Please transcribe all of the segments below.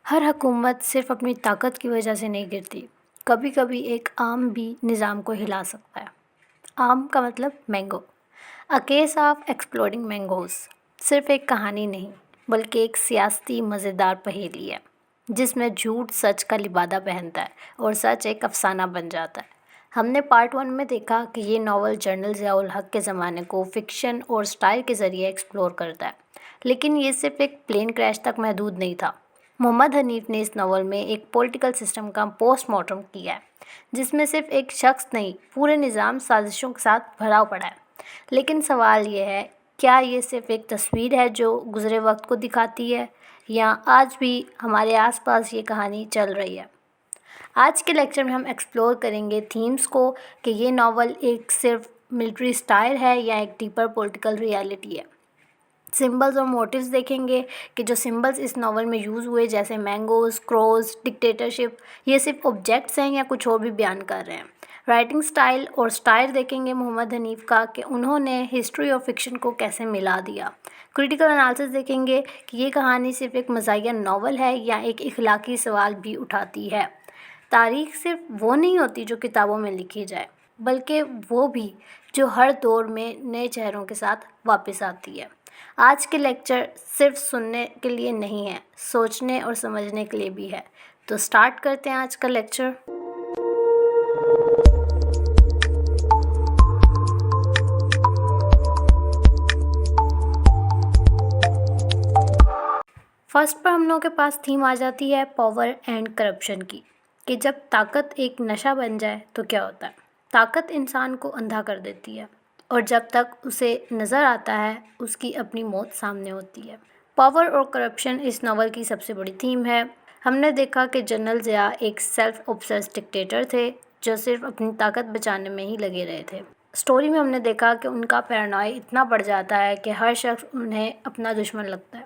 हर हुकूमत सिर्फ अपनी ताकत की वजह से नहीं गिरती। कभी कभी एक आम भी निज़ाम को हिला सकता है। आम का मतलब mango. A case of exploding mangoes सिर्फ एक कहानी नहीं, बल्कि एक सियासती मज़ेदार पहेली है, जिसमें झूठ सच का लिबादा पहनता है और सच एक अफसाना बन जाता है। हमने पार्ट 1 में देखा कि ये नावल जनरल ज़ियाउल हक के ज़माने को फ़िक्शन और स्टाइल के ज़रिए एक्सप्लोर करता है, लेकिन ये सिर्फ एक प्लेन क्रैश तक महदूद नहीं था। मोहम्मद हनीफ ने इस नावल में एक पॉलिटिकल सिस्टम का पोस्टमार्टम किया है, जिसमें सिर्फ एक शख्स नहीं, पूरे निज़ाम साजिशों के साथ भरा पड़ा है। लेकिन सवाल ये है, क्या ये सिर्फ एक तस्वीर है जो गुज़रे वक्त को दिखाती है, या आज भी हमारे आसपास ये कहानी चल रही है? आज के लेक्चर में हम एक्सप्लोर करेंगे थीम्स को कि ये नावल एक सिर्फ मिलिट्री स्टाइल है या एक डीपर पॉलिटिकल रियलिटी है। सिंबल्स और मोटिव्स देखेंगे कि जो सिंबल्स इस नावल में यूज़ हुए, जैसे मैंगोज़, क्रोज़, डिक्टेटरशिप, ये सिर्फ ऑब्जेक्ट्स हैं या कुछ और भी बयान कर रहे हैं। राइटिंग स्टाइल और स्टाइल देखेंगे मोहम्मद हनीफ का कि उन्होंने हिस्ट्री और फिक्शन को कैसे मिला दिया। क्रिटिकल एनालिसिस देखेंगे कि ये कहानी सिर्फ एक मज़ाहिया नावल है या एक इखलाकी सवाल भी उठाती है। तारीख सिर्फ वो नहीं होती जो किताबों में लिखी जाए, बल्कि वो भी जो हर दौर में नए चेहरों के साथ वापस आती है। आज के लेक्चर सिर्फ सुनने के लिए नहीं है, सोचने और समझने के लिए भी है। तो स्टार्ट करते हैं आज का लेक्चर। फर्स्ट पर हम लोगों के पास थीम आ जाती है पावर एंड करप्शन की, कि जब ताकत एक नशा बन जाए तो क्या होता है। ताकत इंसान को अंधा कर देती है, और जब तक उसे नज़र आता है उसकी अपनी मौत सामने होती है। पावर और करप्शन इस नावल की सबसे बड़ी थीम है। हमने देखा कि जनरल ज़िया एक सेल्फ ऑब्सेस्ड डिक्टेटर थे, जो सिर्फ अपनी ताकत बचाने में ही लगे रहे थे। स्टोरी में हमने देखा कि उनका पैरानॉय इतना बढ़ जाता है कि हर शख्स उन्हें अपना दुश्मन लगता है।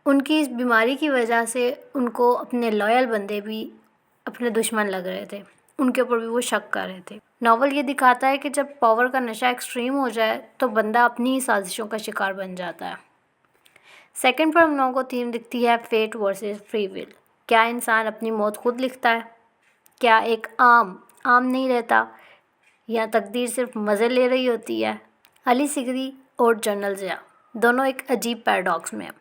उनकी इस बीमारी की वजह से उनको अपने लॉयल बंदे भी अपने दुश्मन लग रहे थे, उनके ऊपर भी वो शक कर रहे थे। नावल ये दिखाता है कि जब पावर का नशा एक्सट्रीम हो जाए तो बंदा अपनी ही साजिशों का शिकार बन जाता है। सेकंड पर हम लोगों को थीम दिखती है फेट वर्सेस फ्री विल। क्या इंसान अपनी मौत खुद लिखता है? क्या एक आम नहीं रहता, या तकदीर सिर्फ मज़े ले रही होती है? अली सिगरी और जनरल ज़िया दोनों एक अजीब पैराडॉक्स में हैं।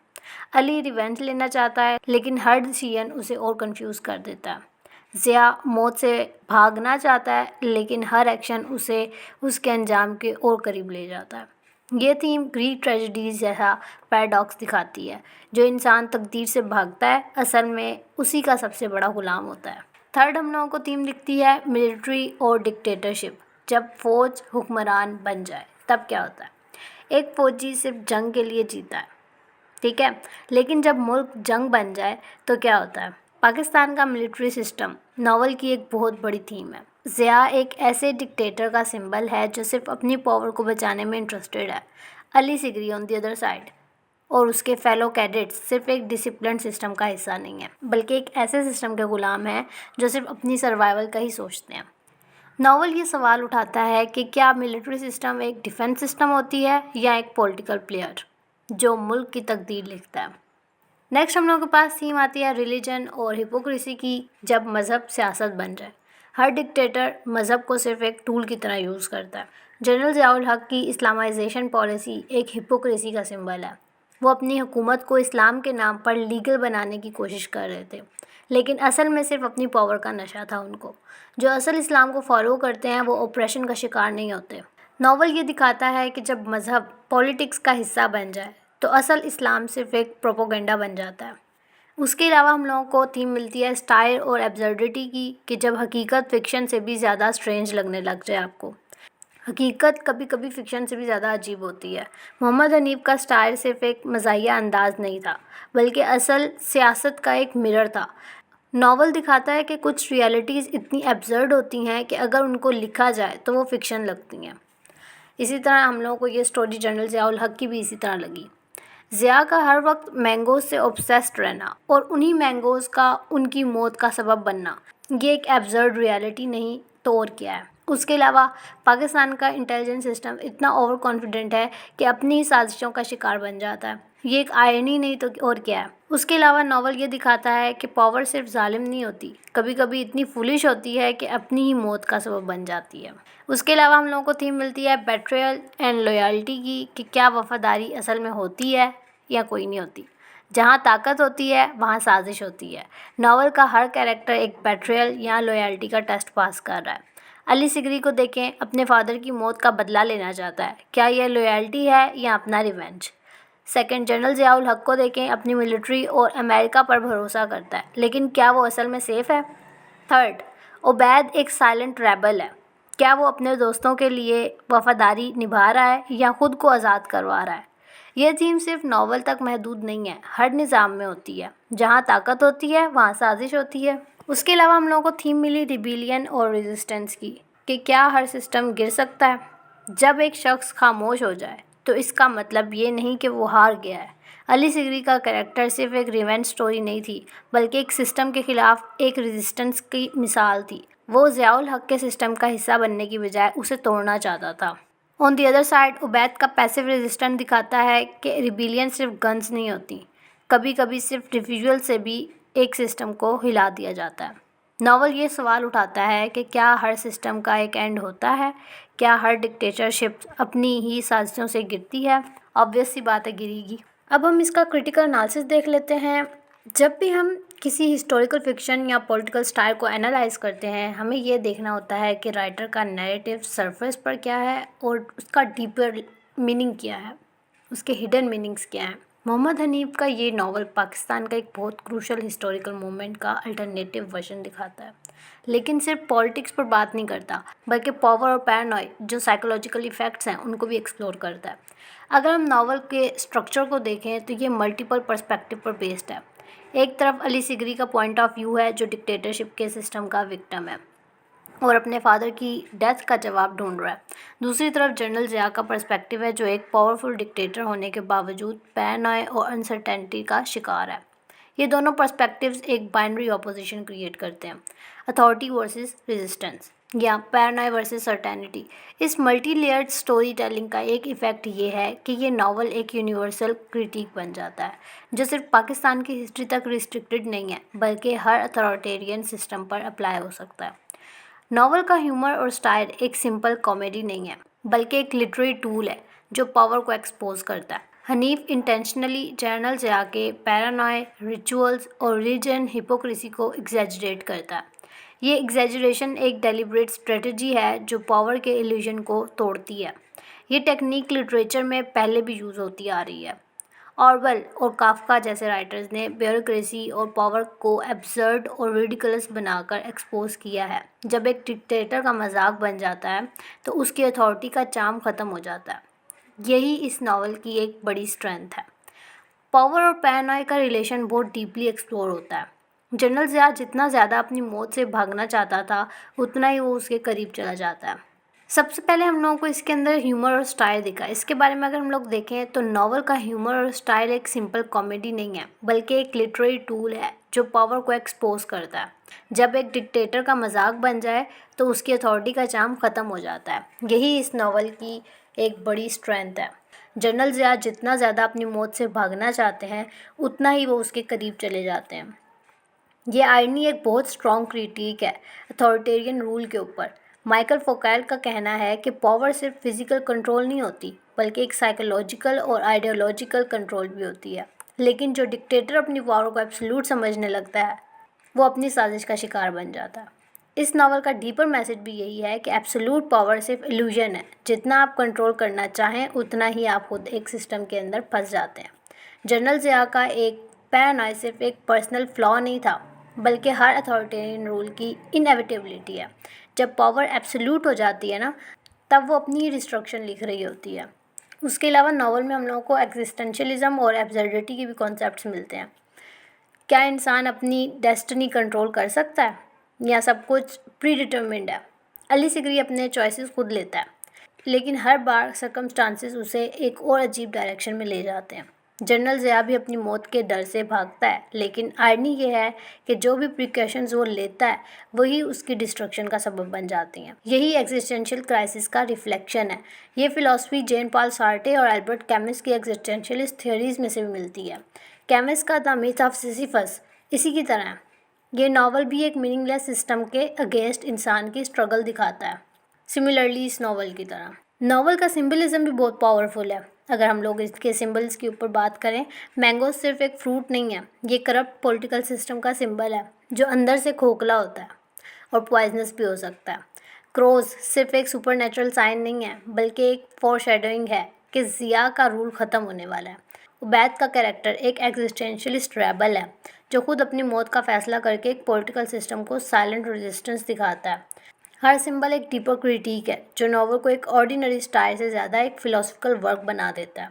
अली रिवेंज लेना चाहता है, लेकिन हर डिसीजन उसे और कंफ्यूज कर देता है। ज़िया मौत से भागना चाहता है, लेकिन हर एक्शन उसे उसके अंजाम के और करीब ले जाता है। ये थीम ग्रीक ट्रेजेडीज़ जैसा पैराडॉक्स दिखाती है। जो इंसान तकदीर से भागता है, असल में उसी का सबसे बड़ा गुलाम होता है। थर्ड हम लोगों को थीम दिखती है मिलिट्री और डिक्टेटरशिप। जब फ़ौज हुक्मरान बन जाए तब क्या होता है? एक फ़ौजी सिर्फ जंग के लिए जीता है, ठीक है, लेकिन जब मुल्क जंग बन जाए तो क्या होता है? पाकिस्तान का मिलिट्री सिस्टम नावल की एक बहुत बड़ी थीम है। ज़िया एक ऐसे डिक्टेटर का सिंबल है जो सिर्फ अपनी पावर को बचाने में इंटरेस्टेड है। अली सिगरी ऑन द अदर साइड और उसके फेलो कैडेट्स सिर्फ एक डिसिप्लिन सिस्टम का हिस्सा नहीं है, बल्कि एक ऐसे सिस्टम के गुलाम हैं जो सिर्फ अपनी सर्वाइवल का ही सोचते हैं। नावल ये सवाल उठाता है कि क्या मिलिट्री सिस्टम एक डिफेंस सिस्टम होती है या एक पॉलिटिकल प्लेयर जो मुल्क की तकदीर लिखता है। नेक्स्ट हम लोगों के पास थीम आती है रिलीजन और हिपोक्रेसी की, जब मज़हब सियासत बन जाए। हर डिक्टेटर मज़हब को सिर्फ एक टूल की तरह यूज़ करता है। जनरल ज़ियाउल हक की इस्लामाइजेशन पॉलिसी एक हिपोक्रेसी का सिंबल है। वो अपनी हुकूमत को इस्लाम के नाम पर लीगल बनाने की कोशिश कर रहे थे, लेकिन असल में सिर्फ अपनी पावर का नशा था उनको। जो असल इस्लाम को फॉलो करते हैं वो ऑपरेशन का शिकार नहीं होते। नावल ये दिखाता है कि जब मज़हब पॉलिटिक्स का हिस्सा बन जाए तो असल इस्लाम सिर्फ एक प्रोपोगंडा बन जाता है। उसके अलावा हम लोगों को थीम मिलती है स्टाइल और एब्सर्डिटी की, कि जब हकीकत फ़िक्शन से भी ज़्यादा स्ट्रेंज लगने लग जाए आपको। हकीकत कभी कभी फ़िक्शन से भी ज़्यादा अजीब होती है। मोहम्मद हनीफ का स्टाइल सिर्फ एक मज़ाहिया अंदाज नहीं था, बल्कि असल सियासत का एक मिरर था। नावल दिखाता है कि कुछ रियलिटीज़ इतनी एब्सर्ड होती हैं कि अगर उनको लिखा जाए तो वो फ़िक्शन लगती हैं। इसी तरह हम लोगों को ये स्टोरी जनरल ज़ियाउल हक की भी इसी तरह लगी। ज़िया का हर वक्त मैंगोज़ से ऑब्सेस्ड रहना और उन्हीं मैंगोज़ का उनकी मौत का सबब बनना, ये एक एब्सर्ड रियलिटी नहीं तो और क्या है। उसके अलावा पाकिस्तान का इंटेलिजेंस सिस्टम इतना ओवर कॉन्फिडेंट है कि अपनी ही साजिशों का शिकार बन जाता है। ये एक आयरनी नहीं तो और क्या है। उसके अलावा नॉवल ये दिखाता है कि पावर सिर्फ जालिम नहीं होती, कभी कभी इतनी फुलिश होती है कि अपनी ही मौत का सबब बन जाती है। उसके अलावा हम लोगों को थीम मिलती है बेट्रियल एंड लॉयल्टी की, कि क्या वफादारी असल में होती है या कोई नहीं होती। जहाँ ताकत होती है वहाँ साजिश होती है। नॉवल का हर कैरेक्टर एक बेट्रियल या लॉयल्टी का टेस्ट पास कर रहा है। अली सिगरी को देखें, अपने फादर की मौत का बदला लेना चाहता है। क्या यह लॉयल्टी है या अपना रिवेंज? सेकंड, जनरल ज़ियाउल हक को देखें, अपनी मिलिट्री और अमेरिका पर भरोसा करता है, लेकिन क्या वो असल में सेफ़ है? थर्ड, उबैद एक साइलेंट रेबल है। क्या वो अपने दोस्तों के लिए वफादारी निभा रहा है या खुद को आज़ाद करवा रहा है? यह थीम सिर्फ नावल तक महदूद नहीं है, हर निज़ाम में होती है। जहाँ ताकत होती है वहाँ साजिश होती है। उसके अलावा हम लोगों को थीम मिली रिबेलियन और रेजिस्टेंस की, कि क्या हर सिस्टम गिर सकता है? जब एक शख्स खामोश हो जाए तो इसका मतलब ये नहीं कि वो हार गया है। अली सिगरी का कैरेक्टर सिर्फ एक रिवेंज स्टोरी नहीं थी, बल्कि एक सिस्टम के खिलाफ एक रेजिस्टेंस की मिसाल थी। वो ज़ियाउल हक के सिस्टम का हिस्सा बनने की बजाय उसे तोड़ना चाहता था। On the other side, Ubaid का पैसिव रेजिस्टेंस दिखाता है कि रिबेलियन सिर्फ गन्स नहीं होती, कभी कभी सिर्फ रिफ्यूजल से भी एक सिस्टम को हिला दिया जाता है। नावल ये सवाल उठाता है कि क्या हर सिस्टम का एक एंड होता है? क्या हर डिक्टेटरशिप अपनी ही साजिशों से गिरती है? ऑब्वियस सी बात है, गिरेगी। अब हम इसका क्रिटिकल एनालिसिस देख लेते हैं। जब भी हम किसी हिस्टोरिकल फिक्शन या पॉलिटिकल स्टाइल को एनालाइज करते हैं, हमें ये देखना होता है कि राइटर का नैरेटिव सरफेस पर क्या है और उसका डीपर मीनिंग क्या है, उसके हिडन मीनिंग्स क्या हैं। मोहम्मद हनीफ का ये नावल पाकिस्तान का एक बहुत क्रूशल हिस्टोरिकल मूवमेंट का अल्टरनेटिव वर्जन दिखाता है, लेकिन सिर्फ पॉलिटिक्स पर बात नहीं करता, बल्कि पावर और पैरानॉय जो साइकोलॉजिकल इफ़ेक्ट्स हैं उनको भी एक्सप्लोर करता है। अगर हम नावल के स्ट्रक्चर को देखें तो ये मल्टीपल पर्सपेक्टिव पर बेस्ड है। एक तरफ अली सिगरी का पॉइंट ऑफ व्यू है, जो डिक्टेटरशिप के सिस्टम का विक्टिम है और अपने फादर की डेथ का जवाब ढूंढ रहा है। दूसरी तरफ जनरल ज़िया का पर्सपेक्टिव है, जो एक पावरफुल डिक्टेटर होने के बावजूद पैरानॉय और अनसर्टेनिटी का शिकार है। ये दोनों पर्सपेक्टिव्स एक बाइनरी ऑपोजिशन क्रिएट करते हैं, अथॉरिटी वर्सेस रेजिस्टेंस या पैरानॉय वर्सेस सर्टेनिटी। इस मल्टी लेयर्ड स्टोरी टेलिंग का एक इफ़ेक्ट ये है कि ये नावल एक यूनिवर्सल क्रिटिक बन जाता है, जो सिर्फ पाकिस्तान की हिस्ट्री तक रिस्ट्रिक्टेड नहीं है, बल्कि हर अथॉरिटेरियन सिस्टम पर अप्लाई हो सकता है। नॉवल का ह्यूमर और स्टाइल एक सिंपल कॉमेडी नहीं है, बल्कि एक लिटरेरी टूल है जो पावर को एक्सपोज करता है। हनीफ इंटेंशनली जनरल ज़िया के पैरानॉय, रिचुअल्स और रिलीजन हिपोक्रेसी को एग्जैजरेट करता है। ये एग्जैजरेशन एक डेलिब्रेट स्ट्रेटजी है जो पावर के इल्यूजन को तोड़ती है। ये टेक्निक लिटरेचर में पहले भी यूज़ होती आ रही है। ऑरवेल और काफ्का जैसे राइटर्स ने ब्यूरोक्रेसी और पावर को एब्सर्ड और रिडिकुलस बनाकर एक्सपोज किया है। जब एक डिक्टेटर का मजाक बन जाता है तो उसकी अथॉरिटी का चार्म ख़त्म हो जाता है। यही इस नावल की एक बड़ी स्ट्रेंथ है। पावर और पैरानॉय का रिलेशन बहुत डीपली एक्सप्लोर होता है। जनरल ज़िया जितना ज़्यादा अपनी मौत से भागना चाहता था, उतना ही वो उसके करीब चला जाता है। सबसे पहले हम लोगों को इसके अंदर ह्यूमर और स्टाइल दिखा। इसके बारे में अगर हम लोग देखें तो नावल का ह्यूमर और स्टाइल एक सिंपल कॉमेडी नहीं है, बल्कि एक लिटरेरी टूल है जो पावर को एक्सपोज करता है। जब एक डिक्टेटर का मजाक बन जाए तो उसकी अथॉरिटी का चार्म ख़त्म हो जाता है। यही इस नावल की एक बड़ी स्ट्रेंथ है। जनरल ज़िया जितना ज़्यादा अपनी मौत से भागना चाहते हैं, उतना ही वो उसके करीब चले जाते हैं। ये आयरनी एक बहुत स्ट्रॉन्ग क्रिटिक है अथॉरिटेरियन रूल के ऊपर। माइकल फोकैल्ट का कहना है कि पावर सिर्फ फिजिकल कंट्रोल नहीं होती, बल्कि एक साइकोलॉजिकल और आइडियोलॉजिकल कंट्रोल भी होती है। लेकिन जो डिक्टेटर अपनी पावर को एब्सोल्यूट समझने लगता है, वो अपनी साजिश का शिकार बन जाता है। इस नावल का डीपर मैसेज भी यही है कि एब्सोल्यूट पावर सिर्फ इल्यूजन है। जितना आप कंट्रोल करना चाहें, उतना ही आप खुद एक सिस्टम के अंदर फंस जाते हैं। जनरल ज़िया का एक पैरानॉय सिर्फ एक पर्सनल फ्लॉ नहीं था, बल्कि हर अथॉरिटेरियन रूल की इनएविटेबिलिटी है। जब पावर एब्सोल्यूट हो जाती है ना, तब वो अपनी डिस्ट्रक्शन लिख रही होती है। उसके अलावा नावल में हम लोगों को एग्जिस्टेंशियलिज्म और एब्सर्डिटी के भी कॉन्सेप्ट्स मिलते हैं। क्या इंसान अपनी डेस्टिनी कंट्रोल कर सकता है या सब कुछ प्री डिटर्मिन्ड है? अली सिगरी अपने चॉइसेस खुद लेता है, लेकिन हर बार सर्कमस्टांसेस उसे एक और अजीब डायरेक्शन में ले जाते हैं। जनरल ज़िया भी अपनी मौत के डर से भागता है, लेकिन आयरनी ये है कि जो भी प्रिकॉशंस वो लेता है वही उसकी डिस्ट्रक्शन का सबब बन जाती हैं। यही एग्जिस्टेंशियल क्राइसिस का रिफ्लेक्शन है। ये फिलॉसफी जेन पॉल सार्टे और एल्बर्ट कैमस की एग्जिस्टेंशियलिस्ट थ्योरीज में से भी मिलती है। कैमस का द मिथ ऑफ सिसिफस इसी की तरह है। ये नावल भी एक मीनिंगलेस सिस्टम के अगेंस्ट इंसान की स्ट्रगल दिखाता है, सिमिलरली इस नावल की तरह। नावल का सिंबलिज्म भी बहुत पावरफुल है। अगर हम लोग इसके सिंबल्स के ऊपर बात करें, मैंगो सिर्फ एक फ्रूट नहीं है, ये करप्ट पॉलिटिकल सिस्टम का सिंबल है जो अंदर से खोखला होता है और पॉइजनस भी हो सकता है। क्रोज सिर्फ एक सुपरनेचुरल साइन नहीं है, बल्कि एक फोरशैडोइंग है कि ज़िया का रूल ख़त्म होने वाला है। उबैद का कैरेक्टर एक एग्जिस्टेंशियलिस्ट रेबल है जो खुद अपनी मौत का फैसला करके एक पॉलिटिकल सिस्टम को साइलेंट रेजिस्टेंस दिखाता है। हर सिंबल एक डीपर क्रिटिक है जो नॉवल को एक ऑर्डिनरी स्टाइल से ज़्यादा एक फिलोसफिकल वर्क बना देता है।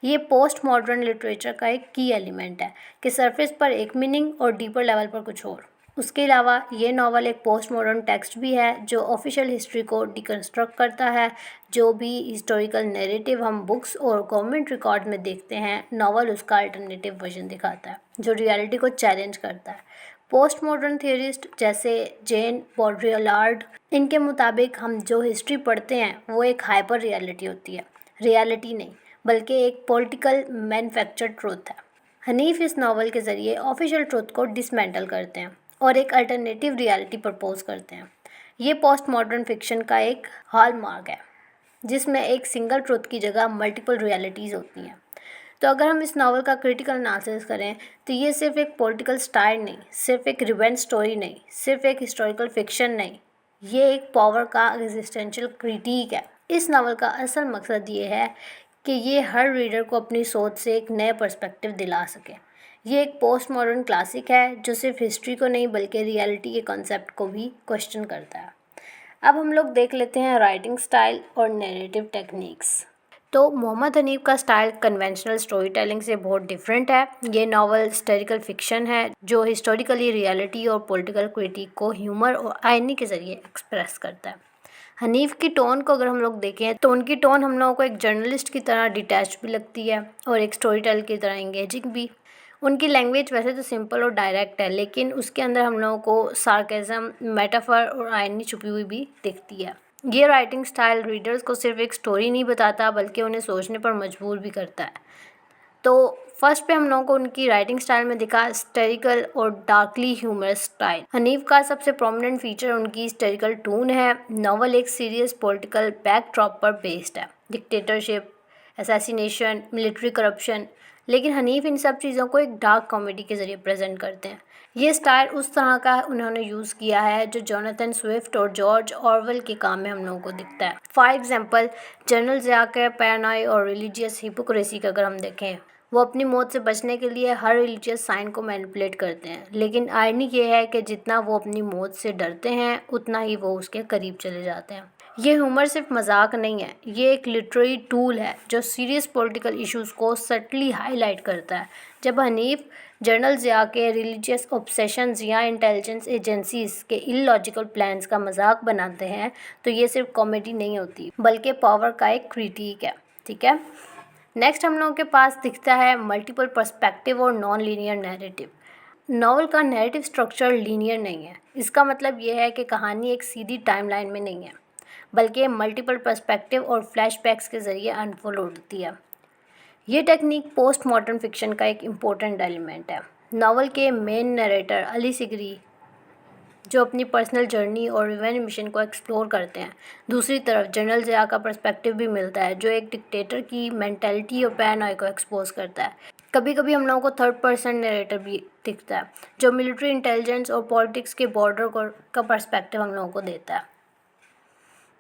ये पोस्ट मॉडर्न लिटरेचर का एक की एलिमेंट है कि सरफेस पर एक मीनिंग और डीपर लेवल पर कुछ और। उसके अलावा ये नावल एक पोस्ट मॉडर्न टेक्स्ट भी है जो ऑफिशियल हिस्ट्री को डिकन्स्ट्रक्ट करता है। जो भी हिस्टोरिकल नैरेटिव हम बुक्स और गवर्नमेंट रिकॉर्ड में देखते हैं, नावल उसका अल्टरनेटिव वर्जन दिखाता है जो रियलिटी को चैलेंज करता है। पोस्ट मॉडर्न थियरिस्ट जैसे जेन बॉड्रियलार्ड, इनके मुताबिक हम जो हिस्ट्री पढ़ते हैं वो एक हाइपर रियलिटी होती है, रियलिटी नहीं बल्कि एक पॉलिटिकल मैन्युफैक्चर्ड ट्रूथ है। हनीफ इस नावल के ज़रिए ऑफिशियल ट्रूथ को डिसमेंटल करते हैं और एक अल्टरनेटिव रियलिटी प्रपोज करते हैं। ये पोस्ट मॉडर्न फिक्शन का एक हॉलमार्क है जिसमें एक सिंगल ट्रूथ की जगह मल्टीपल रियलिटीज़ होती हैं। तो अगर हम इस नावल का क्रिटिकल एनालिसिस करें तो ये सिर्फ एक पॉलिटिकल स्टाइल नहीं, सिर्फ एक रिवेंज स्टोरी नहीं, सिर्फ एक हिस्टोरिकल फिक्शन नहीं, ये एक पावर का एग्जिस्टेंशियल क्रिटिक है। इस नावल का असल मकसद ये है कि ये हर रीडर को अपनी सोच से एक नए पर्सपेक्टिव दिला सके। ये एक पोस्ट मॉडर्न क्लासिक है जो सिर्फ हिस्ट्री को नहीं बल्कि रियलिटी के कॉन्सेप्ट को भी क्वेश्चन करता है। अब हम लोग देख लेते हैं राइटिंग स्टाइल और नैरेटिव टेक्निक्स। तो मोहम्मद हनीफ का स्टाइल कन्वेंशनल स्टोरी टेलिंग से बहुत डिफरेंट है। ये नावल हिस्टोरिकल फिक्शन है जो हिस्टोरिकली रियलिटी और पॉलिटिकल क्रिटिक को ह्यूमर और आयरनी के ज़रिए एक्सप्रेस करता है। हनीफ की टोन को अगर हम लोग देखें तो उनकी टोन हम लोगों को एक जर्नलिस्ट की तरह डिटैच भी लगती है और एक स्टोरी टेल की तरह एंगेजिंग भी। उनकी लैंग्वेज वैसे तो सिंपल और डायरेक्ट है, लेकिन उसके अंदर हम लोगों को सार्केज़म, मेटाफर और आयरनी छुपी हुई भी दिखती है। ये राइटिंग स्टाइल रीडर्स को सिर्फ एक स्टोरी नहीं बताता बल्कि उन्हें सोचने पर मजबूर भी करता है। तो फर्स्ट पे हम लोगों को उनकी राइटिंग स्टाइल में दिखा हिस्टेरिकल और डार्कली ह्यूमरस स्टाइल। हनीफ का सबसे प्रोमिनेंट फीचर उनकी हिस्टेरिकल टून है। नावल एक सीरियस पॉलिटिकल बैकड्रॉप पर बेस्ड है, डिक्टेटरशिप, असैसिनेशन, मिलिट्री करप्शन, लेकिन हनीफ इन सब चीज़ों को एक डार्क कॉमेडी के ज़रिए प्रेजेंट करते हैं। ये स्टाइल उस तरह का उन्होंने यूज़ किया है जो जोनाथन स्विफ्ट और जॉर्ज ऑरवेल के काम में हम लोगों को दिखता है। फॉर एग्जांपल, जनरल ज़िया के पैरानॉय और रिलीजियस हिपोक्रेसी का अगर हम देखें, वो अपनी मौत से बचने के लिए हर रिलीजियस साइन को मैनिपुलेट करते हैं, लेकिन आयरनी ये है कि जितना वो अपनी मौत से डरते हैं उतना ही वो उसके करीब चले जाते हैं। ये ह्यूमर सिर्फ मजाक नहीं है, ये एक लिटरेरी टूल है जो सीरियस पॉलिटिकल इश्यूज़ को सटली हाईलाइट करता है। जब हनीफ जनरल ज़िया के रिलीजियस ऑब्सेशंस या इंटेलिजेंस एजेंसीज के इलॉजिकल प्लान्स का मजाक बनाते हैं तो ये सिर्फ कॉमेडी नहीं होती बल्कि पावर का एक क्रिटिक है। ठीक है, नेक्स्ट हम लोगों के पास दिखता है मल्टीपल पर्सपेक्टिव और नॉन लीनियर नैरेटिव। नॉवल का नैरेटिव स्ट्रक्चर लीनियर नहीं है। इसका मतलब ये है कि कहानी एक सीधी टाइमलाइन में नहीं है बल्कि मल्टीपल पर्सपेक्टिव और फ्लैशबैक्स के ज़रिए अनफोल्ड होती है। ये टेक्निक पोस्ट मॉडर्न फिक्शन का एक इम्पोर्टेंट एलिमेंट है। नावल के मेन नरेटर अली सिगरी जो अपनी पर्सनल जर्नी और रिवेंज मिशन को एक्सप्लोर करते हैं, दूसरी तरफ जनरल ज़िया का पर्सपेक्टिव भी मिलता है जो एक डिक्टेटर की मेंटालिटी और पैरानॉय को एक्सपोज करता है। कभी कभी हम लोगों को थर्ड पर्सन नरेटर भी दिखता है जो मिलिट्री इंटेलिजेंस और पॉलिटिक्स के बॉर्डर का पर्सपेक्टिव हम लोगों को देता है।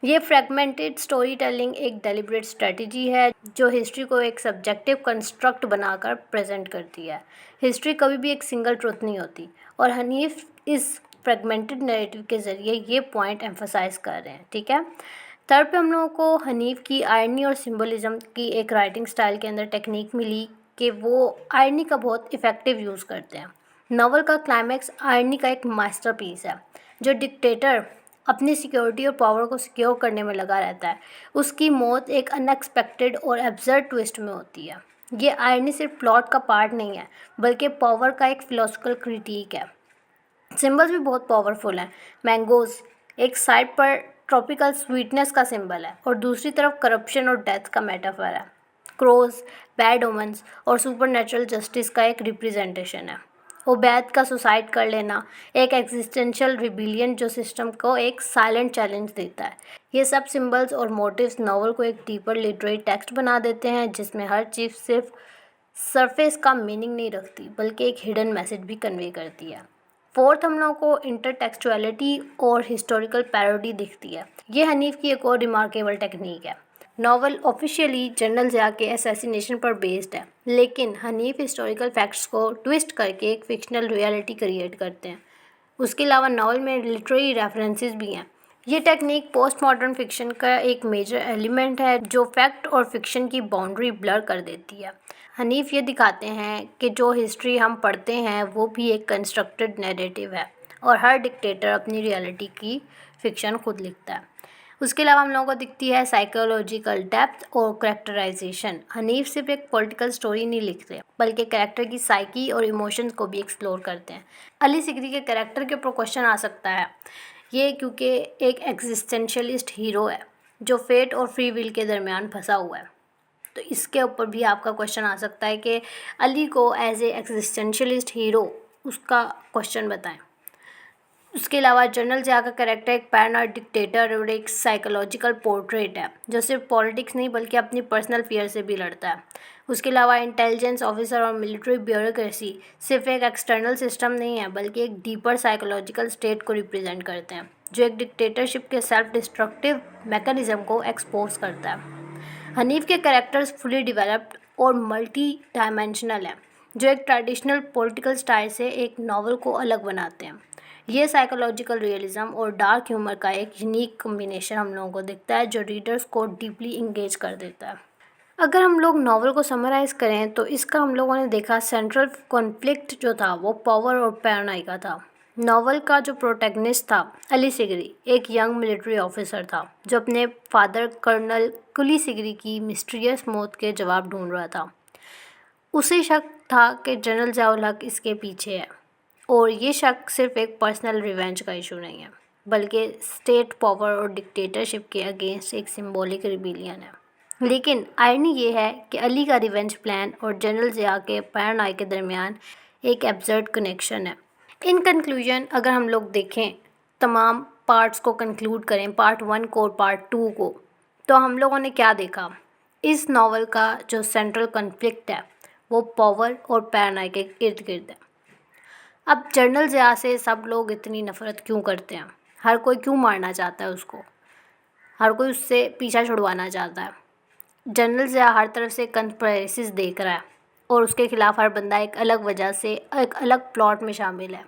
ये फ्रैगमेंटेड स्टोरी टेलिंग एक डेलिब्रेट स्ट्रेटजी है जो हिस्ट्री को एक सब्जेक्टिव कंस्ट्रक्ट बनाकर प्रेजेंट करती है। हिस्ट्री कभी भी एक सिंगल ट्रुथ नहीं होती और हनीफ इस फ्रैगमेंटेड नैरेटिव के ज़रिए ये पॉइंट एम्फसाइज कर रहे हैं। ठीक है, थर्ड पे हम लोगों को हनीफ की आयरनी और सिंबलिज्म की एक राइटिंग स्टाइल के अंदर टेक्निक मिली कि वो आयरनी का बहुत इफ़ेक्टिव यूज़ करते हैं। नावल का क्लाइमैक्स आयरनी का एक मास्टरपीस है। जो डिक्टेटर अपनी सिक्योरिटी और पावर को सिक्योर करने में लगा रहता है, उसकी मौत एक अनएक्सपेक्टेड और एब्सर्ड ट्विस्ट में होती है। ये आयरनी सिर्फ प्लॉट का पार्ट नहीं है बल्कि पावर का एक फिलोसफिकल क्रिटिक है। सिंबल्स भी बहुत पावरफुल हैं। मैंगोज़ एक साइड पर ट्रॉपिकल स्वीटनेस का सिंबल है और दूसरी तरफ करप्शन और डेथ का मेटाफर है। क्रोज बैड ओमेंस और सुपरनैचुरल जस्टिस का एक रिप्रेजेंटेशन है। ओबैद का सुसाइड कर लेना एक एग्जिस्टेंशियल रिबिलियन जो सिस्टम को एक साइलेंट चैलेंज देता है। ये सब सिंबल्स और मोटिव्स नॉवल को एक डीपर लिटरेरी टेक्स्ट बना देते हैं जिसमें हर चीज़ सिर्फ सरफेस का मीनिंग नहीं रखती बल्कि एक हिडन मैसेज भी कन्वे करती है। फोर्थ हम लोगों को इंटरटेक्सचुअलिटी और हिस्टोरिकल पैरोडी दिखती है। ये हनीफ की एक और रिमार्केबल टेक्निक है। नॉवल ऑफिशियली जनरल ज़िया के असैसिनेशन पर बेस्ड है, लेकिन हनीफ हिस्टोरिकल फैक्ट्स को ट्विस्ट करके एक फिक्शनल रियलिटी क्रिएट करते हैं। उसके अलावा नॉवल में लिटरेरी रेफरेंसेस भी हैं। ये टेक्निक पोस्ट मॉडर्न फिक्शन का एक मेजर एलिमेंट है जो फैक्ट और फिक्शन की बाउंड्री ब्लर कर देती है। हनीफ ये दिखाते हैं कि जो हिस्ट्री हम पढ़ते हैं वो भी एक कंस्ट्रक्टेड नैरेटिव है और हर डिक्टेटर अपनी रियलिटी की फ़िक्शन खुद लिखता है। उसके अलावा हम लोगों को दिखती है साइकोलॉजिकल डेप्थ और करेक्टराइजेशन। हनीफ सिर्फ एक पॉलिटिकल स्टोरी नहीं लिखते बल्कि कैरेक्टर की साइकी और इमोशंस को भी एक्सप्लोर करते हैं। अली सिगरी के कैरेक्टर के ऊपर क्वेश्चन आ सकता है ये क्योंकि एक एग्जिस्टेंशियलिस्ट हीरो है जो फेट और फ्री विल के दरमियान फंसा हुआ है। तो इसके ऊपर भी आपका क्वेश्चन आ सकता है कि अली को एज ए एग्जिस्टेंशियलिस्ट हीरो उसका क्वेश्चन बताएं। उसके अलावा जनरल ज़िया का कैरेक्टर एक पैरानॉइड डिक्टेटर और एक साइकोलॉजिकल पोर्ट्रेट है जो सिर्फ पॉलिटिक्स नहीं बल्कि अपनी पर्सनल फियर से भी लड़ता है। उसके अलावा इंटेलिजेंस ऑफिसर और मिलिट्री ब्यूरोक्रेसी सिर्फ एक एक्सटर्नल सिस्टम नहीं है बल्कि एक डीपर साइकोलॉजिकल स्टेट को रिप्रेजेंट करते हैं जो एक डिक्टेटरशिप के सेल्फ डिस्ट्रक्टिव मैकेनिज्म को एक्सपोज करता है। हनीफ के कैरेक्टर्स फुली डिवेलप्ड और मल्टी डायमेंशनल हैं जो एक ट्रेडिशनल पॉलिटिकल स्टाइल से एक नॉवल को अलग बनाते हैं। ये साइकोलॉजिकल रियलिज्म और डार्क ह्यूमर का एक यूनिक कॉम्बिनेशन हम लोगों को दिखता है जो रीडर्स को डीपली इंगेज कर देता है। अगर हम लोग नॉवल को समराइज़ करें तो इसका हम लोगों ने देखा सेंट्रल कॉन्फ्लिक्ट जो था वो पावर और पैरानॉय का था। नॉवल का जो प्रोटैगनिस्ट था अली सिगरी एक यंग मिलिट्री ऑफिसर था जो अपने फादर कर्नल कुली सिगरी की मिस्टीरियस मौत के जवाब ढूंढ रहा था। उसे शक था कि जनरल ज़िया-उल हक इसके पीछे है और ये शक सिर्फ एक पर्सनल रिवेंज का इशू नहीं है बल्कि स्टेट पावर और डिक्टेटरशिप के अगेंस्ट एक सिंबॉलिक रिबेलियन है। लेकिन आयरनी ये है कि अली का रिवेंज प्लान और जनरल ज़िया के पैरानॉय के दरमियान एक एब्सर्ड कनेक्शन है। इन कंक्लूजन अगर हम लोग देखें तमाम पार्ट्स को कंक्लूड करें पार्ट 1 को और पार्ट 2 को तो हम लोगों ने क्या देखा। इस नावल का जो सेंट्रल कॉन्फ्लिक्ट है वो पावर और पैरानॉय के इर्द गिर्द है। अब जनरल ज़िया से सब लोग इतनी नफ़रत क्यों करते हैं, हर कोई क्यों मारना चाहता है उसको, हर कोई उससे पीछा छुड़वाना चाहता है। जनरल ज़िया हर तरफ से कंस्पिरेसीज देख रहा है और उसके खिलाफ हर बंदा एक अलग वजह से एक अलग प्लॉट में शामिल है।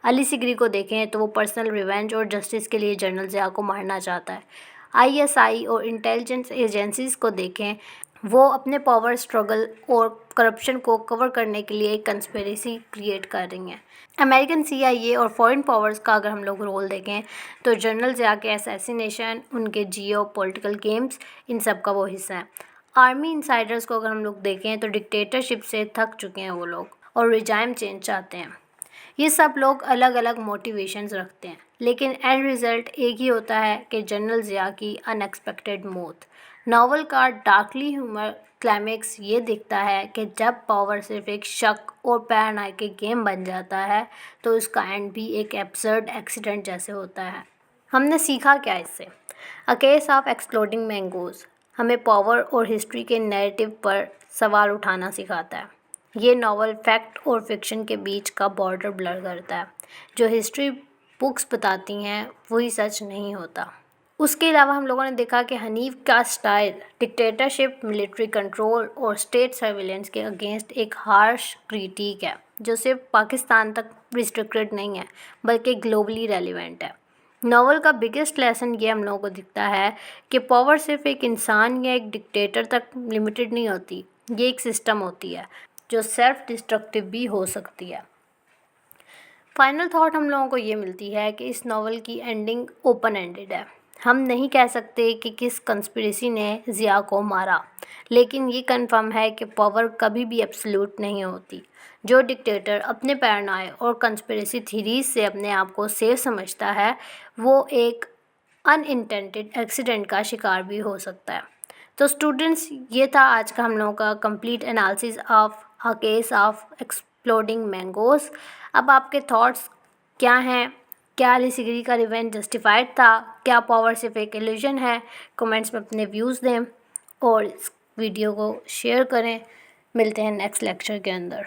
अली सिगरी को देखें तो वो पर्सनल रिवेंज और जस्टिस के लिए जनरल ज़िया को मारना चाहता है। आईएसआई और इंटेलिजेंस एजेंसीज़ को देखें वो अपने पावर स्ट्रगल और करप्शन को कवर करने के लिए एक कंस्पिरेसी क्रिएट कर रही हैं। अमेरिकन सीआईए और फॉरेन पावर्स का अगर हम लोग रोल देखें तो जनरल ज़िया के असैसिनेशन उनके जियो पॉलिटिकल गेम्स इन सब का वो हिस्सा है। आर्मी इंसाइडर्स को अगर हम लोग देखें तो डिक्टेटरशिप से थक चुके हैं वो लोग और रिजाइम चेंज चाहते हैं। ये सब लोग अलग अलग मोटिवेशंस रखते हैं लेकिन एंड रिज़ल्ट एक ही होता है कि जनरल ज़िया की अनएक्सपेक्टेड मौत। नावल का डार्कली ह्यूमर क्लाइमेक्स ये दिखता है कि जब पावर सिर्फ एक शक और पैरानॉय के गेम बन जाता है तो उसका एंड भी एक एब्सर्ड एक्सीडेंट जैसे होता है। हमने सीखा क्या इससे? A case of exploding mangoes हमें पावर और हिस्ट्री के नैरेटिव पर सवाल उठाना सिखाता है। ये नावल फैक्ट और फिक्शन के बीच का बॉर्डर ब्लर करता है। जो हिस्ट्री बुक्स बताती हैं वही सच नहीं होता। उसके अलावा हम लोगों ने देखा कि हनीफ का स्टाइल डिक्टेटरशिप, मिलिट्री कंट्रोल और स्टेट सर्विलेंस के अगेंस्ट एक हार्श क्रिटिक है जो सिर्फ पाकिस्तान तक रिस्ट्रिक्टेड नहीं है बल्कि ग्लोबली रेलिवेंट है। नावल का बिगेस्ट लेसन ये हम लोगों को दिखता है कि पावर सिर्फ एक इंसान या एक डिक्टेटर तक लिमिटेड नहीं होती, ये एक सिस्टम होती है जो सेल्फ डिस्ट्रक्टिव भी हो सकती है। फाइनल थॉट हम लोगों को ये मिलती है कि इस नावल की एंडिंग ओपन एंडेड है। हम नहीं कह सकते कि किस कंस्पिरेसी ने ज़िया को मारा लेकिन ये कन्फर्म है कि पावर कभी भी एब्सोल्यूट नहीं होती। जो डिक्टेटर अपने पैरानॉय और कंस्पिरेसी थ्योरीज से अपने आप को सेफ समझता है, वो एक अनइंटेंडेड एक्सीडेंट का शिकार भी हो सकता है। तो स्टूडेंट्स, ये था आज का हम लोगों का complete analysis of a case of exploding mangoes. अब आपके थॉट्स क्या हैं? क्या अलीसिगरी का रिवेंज जस्टिफाइड था? क्या पावर सिर्फ एक इल्यूजन है? कमेंट्स में अपने व्यूज़ दें और इस वीडियो को शेयर करें। मिलते हैं नेक्स्ट लेक्चर के अंदर।